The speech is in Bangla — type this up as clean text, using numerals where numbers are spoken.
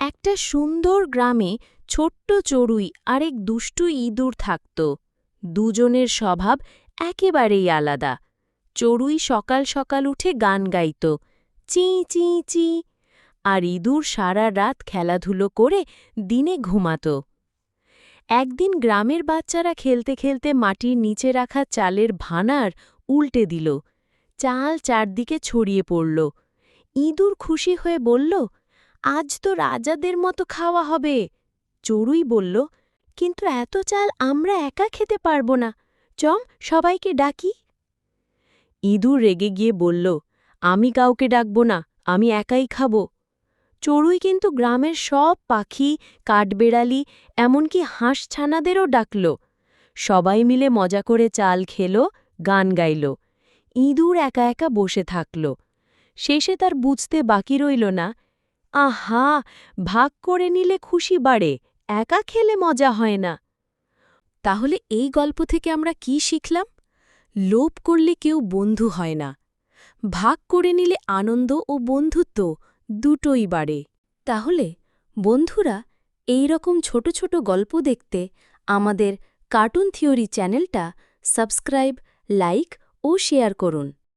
একটা সুন্দর গ্রামে ছোট্ট চড়ুই আর এক দুষ্টু ইঁদুর থাকত। দুজনের স্বভাব একেবারেই আলাদা। চড়ুই সকাল সকাল উঠে গান গাইত, চি চি চি, আর ইঁদুর সারা রাত খেলাধুলো করে দিনে ঘুমাত। একদিন গ্রামের বাচ্চারা খেলতে খেলতে মাটির নিচে রাখা চালের ভানার উল্টে দিল। চাল চারদিকে ছড়িয়ে পড়ল। ইঁদুর খুশি হয়ে বলল, আজ তো রাজাদের মতো খাওয়া হবে। চড়ুই বলল, কিন্তু এত চাল আমরা একা খেতে পারব না, সবাইকে ডাকি। ইঁদুর রেগে গিয়ে বলল, আমি কাউকে ডাকব না, আমি একাই খাব। চড়ুই কিন্তু গ্রামের সব পাখি, কাঠবেড়ালি, এমনকি হাঁস ছানাদেরও ডাকল। সবাই মিলে মজা করে চাল খেল, গান গাইল। ইঁদুর একা একা বসে থাকল। শেষে তার বুঝতে বাকি রইল না, আহা, ভাগ করে নিলে খুশি বাড়ে, একা খেলে মজা হয় না। তাহলে এই গল্প থেকে আমরা কি শিখলাম? লোভ করলে কেউ বন্ধু হয় না। ভাগ করে নিলে আনন্দ ও বন্ধুত্ব দুটোই বাড়ে। তাহলে বন্ধুরা, এই রকম ছোট ছোট গল্প দেখতে আমাদের কার্টুন থিওরি চ্যানেলটা সাবস্ক্রাইব, লাইক ও শেয়ার করুন।